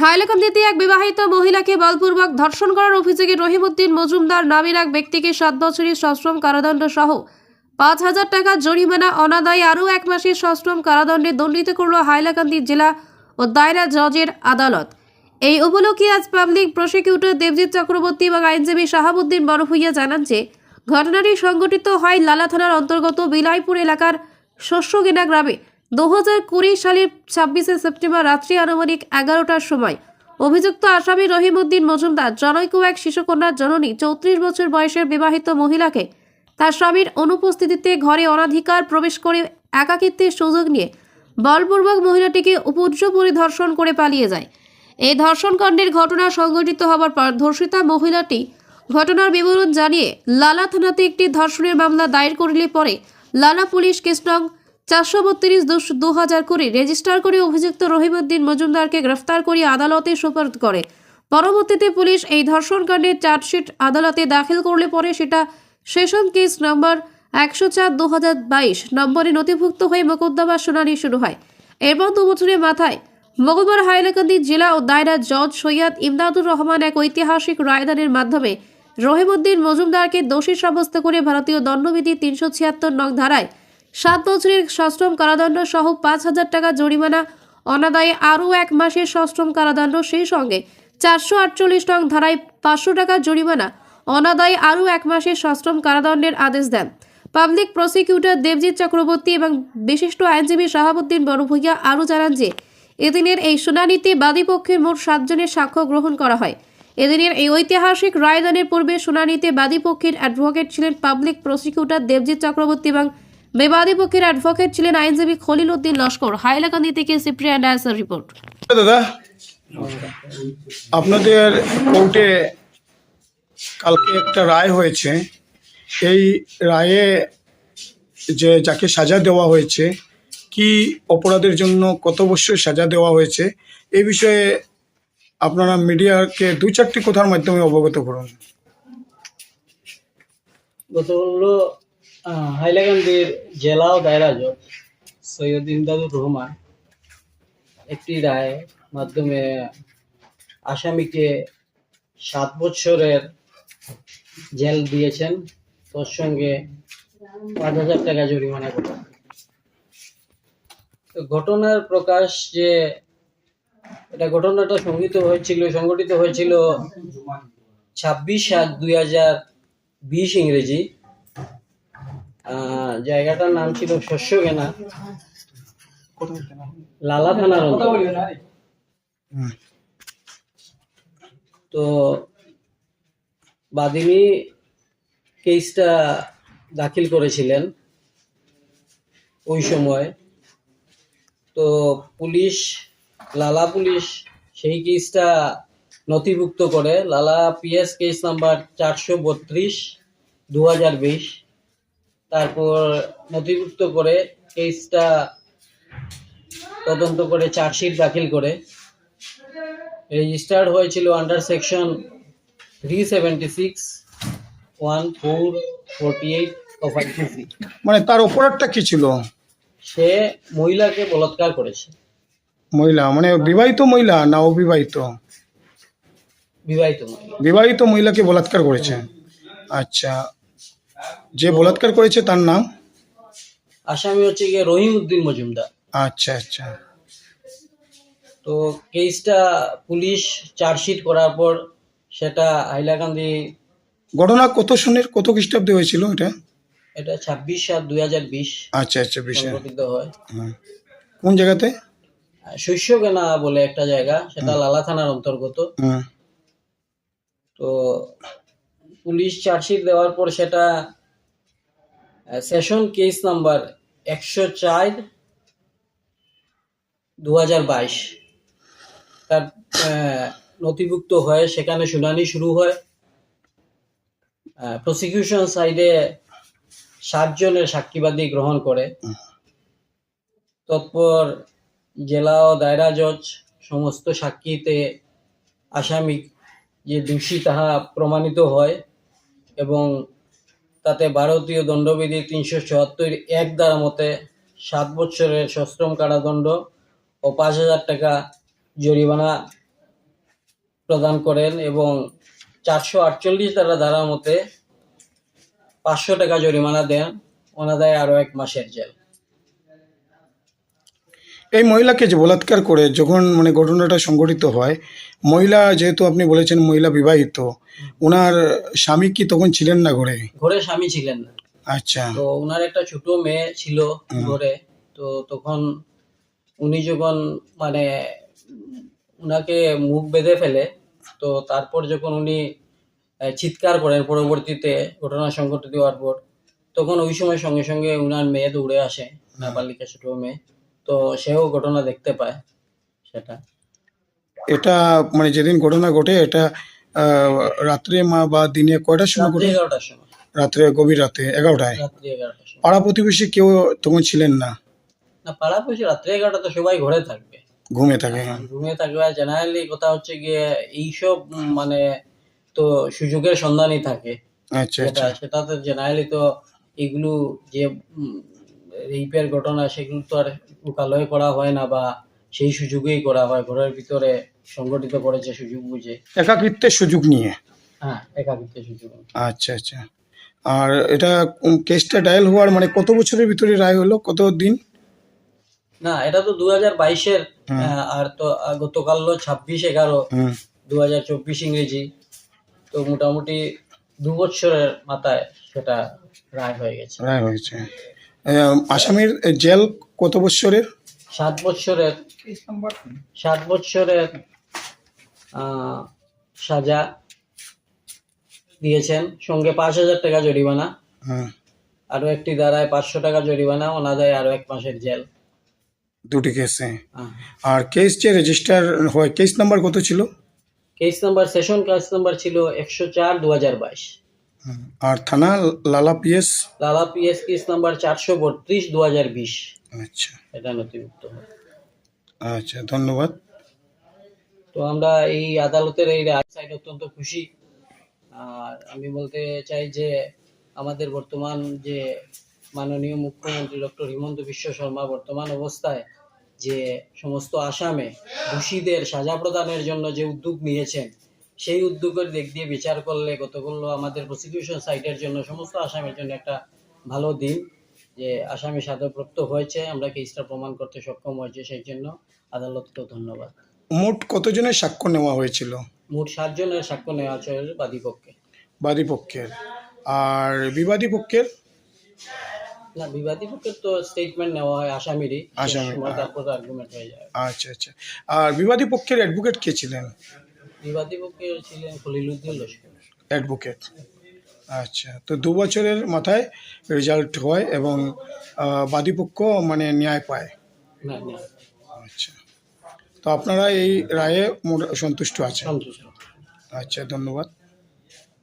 হাইলাকান্দিতে এক বিবাহিত মহিলাকে বলপূর্বক ধর্ষণ করার অভিযোগে রহিমউদ্দিন মজুমদার নামের এক ব্যক্তিকে 7 বছরের সশ্রম কারাদণ্ড সহ 5,000 টাকা জরিমানা অনাদায়ী আরও 1 মাসের সশ্রম কারাদণ্ডে দণ্ডিত করল হাইলাকান্দি জেলা ও দায়রা জজের আদালত। এই উপলক্ষে আজ পাবলিক প্রসিকিউটর দেবজিৎ চক্রবর্তী এবং আইনজীবী শাহাবুদ্দিন বড়ভূঁইয়া জানান যে ঘটনাটি সংঘটিত হয় লালা থানার অন্তর্গত বিলাইপুর এলাকার শস্যগেনা গ্রামে 2020 সালের 26 সেপ্টেম্বর রাত্রি আনুমানিক 11টার সময়। অভিযুক্ত আসামি রহিমউদ্দিন মজুমদার জনৈক এক শিশুকন্যার জননী 34 বছর বয়সের বিবাহিত মহিলাকে তার স্বামীর অনুপস্থিতিতে ঘরে অনাধিকার প্রবেশ করে একাকিত্বের সুযোগ নিয়ে বলপূর্বক মহিলাটিকে উপদ্রব পরিদর্শন করে পালিয়ে যায়। এই ধর্ষণকাণ্ডের ঘটনা সংঘটিত হওয়ার পর ধর্ষিতা মহিলাটি ঘটনার বিবরণ জানিয়ে লালা থানাতে একটি ধর্ষণের মামলা দায়ের করলে পরে লালা পুলিশ কেস নং 432/2000 করে রেজিস্টার করে অভিযুক্ত রহিমউদ্দিন মজুমদারকে গ্রেফতার করে আদালতে সোপর্দ করে। পরবর্তীতে পুলিশ এই ধর্ষণকাণ্ডের চার্জশিট আদালতে দাখিল করলে পরে সেটা সেশন কেস নম্বর 104/2022 নম্বরে নথিভুক্ত হয়ে মোকদ্দমার শুনানি শুরু হয়। এরপর 2 বছরের মাথায় মঙ্গলবার হাইলাকান্দি জেলা ও দায়রা জজ সৈয়দ ইমদাদুর রহমান এক ঐতিহাসিক রায়দানের মাধ্যমে রহিমউদ্দিন মজুমদারকে দোষী সাব্যস্ত করে ভারতীয় দণ্ডবিধি 376 নং ধারায় 7 বছরের সশ্রম কারাদণ্ড সহ 5,000 টাকা জরিমানা অনাদায়ে আরও 1 মাসের সশ্রম কারাদণ্ড, সেই সঙ্গে 448 নং ধারায় 500 টাকা জরিমানা অনাদায়ে আরও 1 মাসের সশ্রম কারাদণ্ডের আদেশ দেন। পাবলিক প্রসিকিউটর দেবজিৎ চক্রবর্তী এবং বিশিষ্ট আইনজীবী শাহাবুদ্দিন বড়ভূঁইয়া আরও জানান যে এদিনের এই শুনানিতে বাদীপক্ষের মোট 7 জনের সাক্ষ্য গ্রহণ করা হয়। এদিনের এই ঐতিহাসিক রায়দানের পূর্বে শুনানিতে বাদীপক্ষের অ্যাডভোকেট ছিলেন পাবলিক প্রসিকিউটর দেবজিৎ চক্রবর্তী এবং বিবাদী পক্ষের অ্যাডভোকেট ছিলেন আইনজীবী খলিল উদ্দিন লস্কর। হাইলাকান্দি থেকে সিপ্রিয়ান ডায়াসের রিপোর্ট। দাদা, আপনাদের কোর্টে কালকে একটা রায় হয়েছে, এই রায়ে যে যাকে সাজা দেওয়া হয়েছে, কি অপরাধের জন্য কত বছর সাজা দেওয়া হয়েছে, এই বিষয়ে আপনারা মিডিয়াকে 2-4টি কথার মাধ্যমে অবগত করুন। গত হলো হাইলাকান্দির জেলা ও দায়রা জজ সৈয়দ ইমদাদুর রহমান একটি রায় মাধ্যমে আসামিকে 7 বছরের জেল দিয়েছেন, তোর সঙ্গে 5,000 টাকা জরিমানা করেন। ঘটনার প্রকাশ যে এটা ঘটনাটা সংঘটিত হয়েছিল 26/7/2020 ইংরেজি। জায়গাটার নাম ছিল শস্যগেনা, লালা থানার অন্তর্গত। তো বাদিনী কেসটা দাখিল করেছিলেন ওই সময়। তো লালা পুলিশ সেই কেসটা নথিভুক্ত করে, লালা পিএস কেস নাম্বার 432/2020 তারপর নথিভুক্ত করে কেসটা তদন্ত করে চার্জশিট দাখিল করে রেজিস্টার্ড হয়েছিল আন্ডার সেকশন 376(1)(4)(48) অফ IPC। মানে তার অপরাধটা কি ছিল? সে মহিলাকে বলাৎকার করেছে। মহিলা মানে বিবাহিত মহিলা না অবিবাহিত? বিবাহিত মহিলাকে বলাৎকার করেছে। আচ্ছা, যে বলাৎকার করেছে তার নাম? আসামি হচ্ছে গিয়ে রহিমউদ্দিন মজুমদার। আচ্ছা আচ্ছা। তো কেসটা পুলিশ চার্জশিট করার পর সেটা হাইলাকান্দি। ঘটনা কত সনের কত খ্রিস্টাব্দে হয়েছিল এটা? এটা 26/7/2020। আচ্ছা আচ্ছা, সংঘটিত হয়। কোন জায়গাতে? শস্যগেনা বলে একটা জায়গা, সেটা লালা থানার অন্তর্গত। তো পুলিশ চার্জশিট দেওয়ার পর সেটা সেশন কেস নাম্বার 104/2022 তার নথিভুক্ত হয়। সেখানে শুনানি শুরু হয়। প্রসিকিউশন সাইডে 7 জনের সাক্ষীবাদী গ্রহণ করে। তৎপর জেলা ও দায়রা জজ সমস্ত সাক্ষীতে আসামি যে দোষী তাহা প্রমাণিত হয় এবং তাতে ভারতীয় দণ্ডবিধি 374(1) ধারা মতে 7 বছরের সশ্রম কারাদণ্ড ও 5,000 টাকা জরিমানা প্রদান করেন এবং 448 ধারা মতে 500 টাকা জরিমানা দেন, অনাদায়ে আরো 1 মাসের জেল। এই মহিলাকে যে বলাৎকার করে যখন মানে ঘটনাটা সংঘটিত হয়, মহিলা যেহেতু আপনি বলেছেন মহিলা বিবাহিত, ওনার স্বামী কি তখন ছিলেন না ঘরে? ঘরে স্বামী ছিলেন না। আচ্ছা। তো ওনার একটা ছোট মেয়ে ছিল ঘরে। তো তখন উনি যখন মানে উনাকে মুখ বেঁধে ফেলে, তো তারপর যখন উনি চিৎকার করেন পরবর্তীতে ঘটনা সংঘটিত হওয়ার পর, তখন ওই সময় সঙ্গে সঙ্গে উনার মেয়ে দৌড়ে আসে, নাবালিকা ছোট মেয়ে। তো সেও ঘটনা দেখতে পায় সেটা। এটা মানে যেদিন ঘটনা ঘটে এটা রাত্রে বা দিনে কয়টার সময় রাত্রি ঘটে? 11টার সময়। রাত্রে গভীর রাতে 11টায়। রাত্রি 11টার সময়। পাড়া প্রতিবেশী কেউ তখন ছিলেন না? না, পাড়াপড়শি রাত্রি 11টা তো সবাই ঘরে থাকবে, ঘুমিয়ে থাকে। ঘুমিয়ে থাকবে। আর জেনারেলি কথা হচ্ছে গিয়ে এইসব মানে তো সুযোগের সন্ধানই থাকে। আচ্ছা আচ্ছা। সেটাতে জেনারেলি তো এগুলো যে রেপের ঘটনা সেগুলো তো আর লোকালয়ে করা হয় না, বা সেই সুযোগেই করা হয়, ঘরের ভিতরে সংগঠিত করেছে সুযোগ বুঝে। একাকিত্বের সুযোগ নিয়ে। হ্যাঁ, একাকিত্বের সুযোগ। আচ্ছা আচ্ছা। আর এটা কেসটা ডায়াল হওয়ার মানে কত বছরের ভিতরে রায় হলো, কত দিন? না, এটা তো 2022-এর, আর তো গতকাল হলো 26/11/2024 ইংরেজি। তো মোটামুটি 2 বছরের মাথায় সেটা রায় হয়ে গেছে। রায় হয়েছে। আসামির জেল কত বছরের? 7 বছরের 7 বছরের সাজা দিয়েছেন, সঙ্গে 5,000 টাকা জরিমানা, হুম। আরো একটি ধারায় 500 টাকা জরিমানা, অনাদায়ে আরো 1 মাসের জেল। দুটি কেসে। আর কেস যে রেজিস্টার হয়, কেস নাম্বার কত ছিল? Case number, session case number ছিল 104/2022। আর থানা লালা পিএস? লালা পিএস কেস নাম্বার 432/2020। আচ্ছা এটা নথিভুক্ত হয়। আচ্ছা, ধন্যবাদ। তো আমরা এই আদালতের এই রায় অত্যন্ত খুশি। আর আমি বলতে চাই যে আমাদের বর্তমান যে মাননীয় মুখ্যমন্ত্রী ডক্টর হিমন্ত বিশ্ব শর্মা বর্তমান অবস্থায় যে সমস্ত আসামে দোষীদের সাজা প্রদানের জন্য যে উদ্যোগ নিয়েছেন, সেই উদ্যোগের দিক দিয়ে বিচার করলে গতকাল আমাদের প্রসিকিউশন সাইটের জন্য সমস্ত আসামের জন্য একটা ভালো দিন, যে আসামি সাজাপ্রাপ্ত হয়েছে, আমরা কেসটা প্রমাণ করতে সক্ষম হয়েছে, সেই জন্য আদালতকেও ধন্যবাদ। মোট কতজনের সাক্ষ্য নেওয়া হয়েছিল? মোট 7 জনের সাক্ষ্য নেওয়া হয়েছে বাদী পক্ষে। বাদী পক্ষের। আর বিবাদী পক্ষের? না, বিবাদী পক্ষের তো স্টেটমেন্ট নেওয়া হয় আসামিরই, তারপর আর্গুমেন্ট হয়ে যায়। আচ্ছা আচ্ছা। আর বিবাদী পক্ষের অ্যাডভোকেট কে ছিলেন? বিবাদী পক্ষে ছিলেন খলিলুদ্দিন লস্কর অ্যাডভোকেট। আচ্ছা, তো 2 বছরের মাথায় রেজাল্ট হয় এবং বাদীপক্ষ মানে ন্যায় পায়। না। আচ্ছা, তো আপনারা এই রায়ে সন্তুষ্ট আছেন? সন্তুষ্ট। আচ্ছা, ধন্যবাদ।